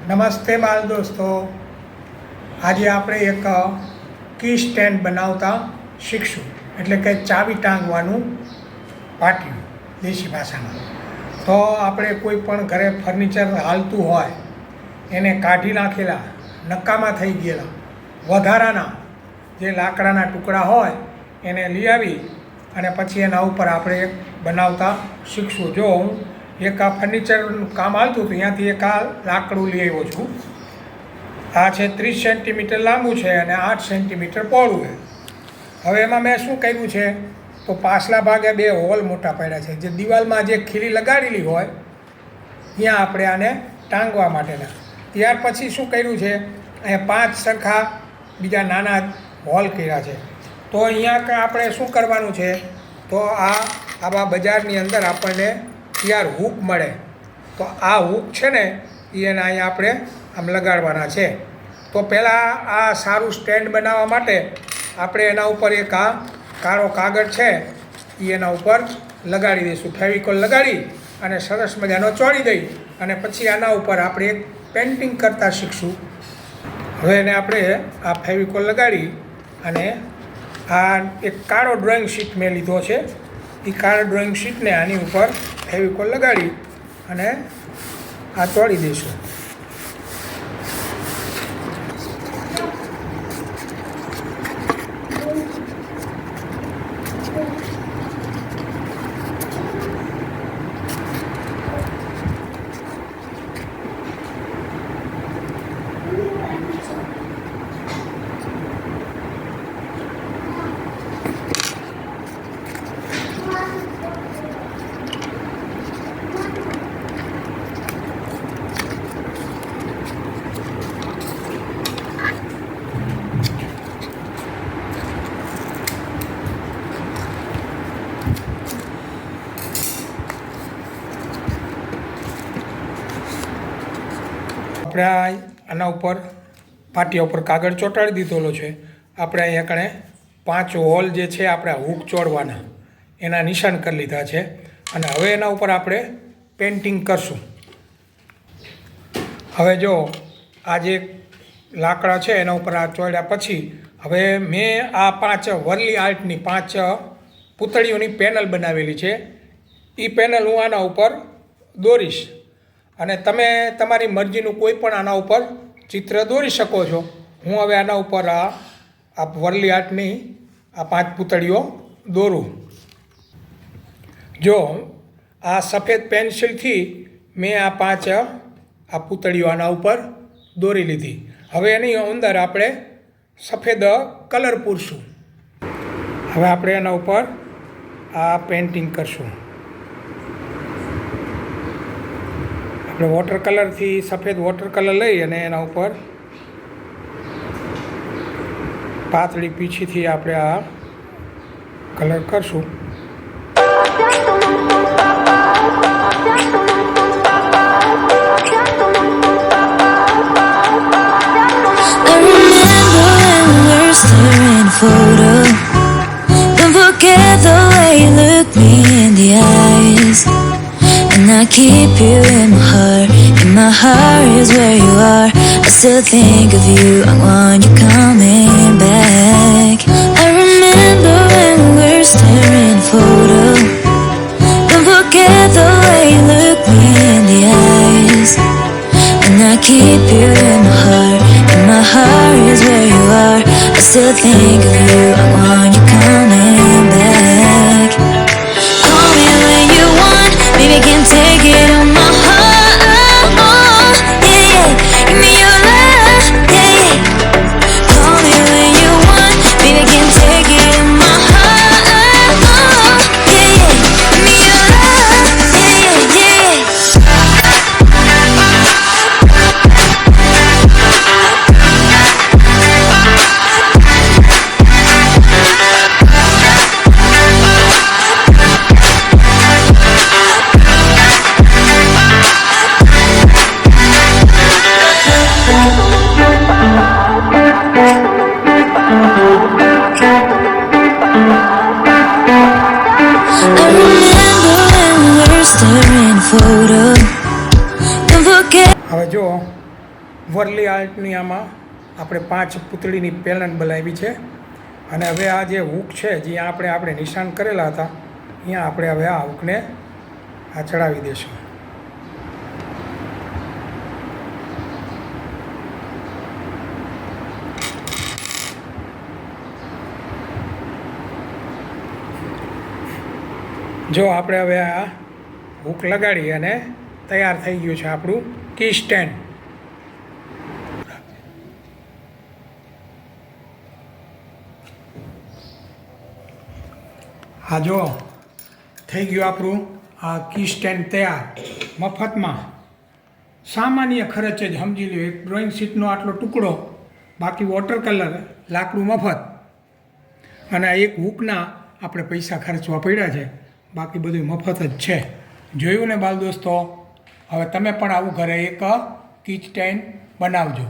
નમસ્તે બાળ દોસ્તો, આજે આપણે એક કી સ્ટેન્ડ બનાવતા શીખશું, એટલે કે ચાવી ટાંગવાનું પાટિયું દેશી ભાષામાં. તો આપણે કોઈ પણ ઘરે ફર્નિચર હાલતું હોય એને કાઢી નાખેલા, નકામા થઈ ગયેલા વધારાના જે લાકડાના ટુકડા હોય એને લઈ આવી અને પછી એના ઉપર આપણે બનાવતા શીખશું. જો હું એક આ ફર્નિચરનું કામ હાલતું હતું, ત્યાંથી એક આ લાકડું લઈ આવ્યો છું. આ છે 30 સેન્ટીમીટર લાંબુ છે અને 8 સેન્ટીમીટર પહોળું છે. હવે એમાં મેં શું કર્યું છે, તો પાછલા ભાગે 2 હોલ મોટા પાડ્યા છે, જે દિવાલમાં જે ખીલી લગાડેલી હોય ત્યાં આપણે આને ટાંગવા માટેના. ત્યાર પછી શું કર્યું છે, અહીંયા 5 સરખા બીજા નાના હોલ કર્યા છે. તો અહીંયા આપણે શું કરવાનું છે, તો આવા બજારની અંદર આપણને ત્યાર હૂક મળે, તો આ હૂક છે ને એને અહીંયા આપણે આમ લગાડવાના છે. તો પહેલાં આ સારું સ્ટેન્ડ બનાવવા માટે આપણે એના ઉપર એક આ કાળો કાગળ છે એ એના ઉપર લગાડી દઈશું. ફેવિકોલ લગાડી અને સરસ મજાનો ચોળી દઈ અને પછી આના ઉપર આપણે એક પેઇન્ટિંગ કરતાં શીખશું. હવે એને આપણે આ ફેવિકોલ લગાડી અને આ એક કાળો ડ્રોઈંગ શીટ મેં લીધો છે, એ કાળો ડ્રોઈંગ શીટને આની ઉપર ફેવિકોલ લગાડી અને આ ચોળી દઈશું. આપણે આના ઉપર પાટિયા ઉપર કાગળ ચોંટાડી દીધેલો છે. આપણે અહીંયા કણે 5 હોલ જે છે આપણે હૂક ચોડવાના એના નિશાન કરી લીધા છે અને હવે એના ઉપર આપણે પેઇન્ટિંગ કરશું. હવે જો આ જે લાકડા છે એના ઉપર આ ચોડ્યા પછી હવે મેં આ 5 વરલી આર્ટની 5 પૂતળીઓની પેનલ બનાવેલી છે. એ પેનલ હું આના ઉપર દોરીશ અને તમે તમારી મરજીનું કોઈ પણ આના ઉપર ચિત્ર દોરી શકો છો. હું હવે આના ઉપર આ વરલી આર્ટની આ 5 પૂતળીઓ દોરું. જો આ સફેદ પેન્સિલથી મેં આ 5 આ પૂતળીઓ આના ઉપર દોરી લીધી. હવે એની અંદર આપણે સફેદ કલર પૂરશું. હવે આપણે એના ઉપર આ પેઇન્ટિંગ કરશું. આપણે વોટર કલરથી સફેદ વોટર કલર લઈ અને એના ઉપર પાતળી પીછીથી આપણે આ કલર કરશું. And I keep you in my heart, and my heart is where you are. I still think of you, I want you coming back. I remember when we were staring photo. Don't forget the way you look me in the eyes. And I keep you in my heart, and my heart is where you are. I still think of you, I want you coming back. Call me when you want, baby, can take it on my heart. Yeah, yeah, give me your love. Yeah, yeah. Call me when you want, baby, can take it on my heart. Yeah, yeah, give me your love. Yeah, yeah, yeah. હવે જો વરલી આર્ટની આમાં આપણે 5 પૂતળીની panel બનાવી છે અને હવે આ જે હૂક છે જ્યાં આપણે નિશાન કરેલા હતા અહીંયા આપણે હવે આ હૂકને આ ચડાવી દઈશું. જો આપણે હવે આ હૂક લગાડી અને તૈયાર થઈ ગયું છે આપણું કી સ્ટેન્ડ. હા જો થઈ ગયું આપણું આ કી સ્ટેન્ડ તૈયાર મફતમાં. સામાન્ય ખર્ચે જ સમજી લો, એક ડ્રોઈંગ શીટનો આટલો ટુકડો, બાકી વોટર કલર, લાકડું મફત, અને આ એક હૂકના આપણે પૈસા ખર્ચવા પડ્યા છે, બાકી બધું મફત જ છે. જોયું ને બાલ દોસ્તો? હવે તમે પણ આવું ઘરે એક કી સ્ટેન્ડ બનાવજો.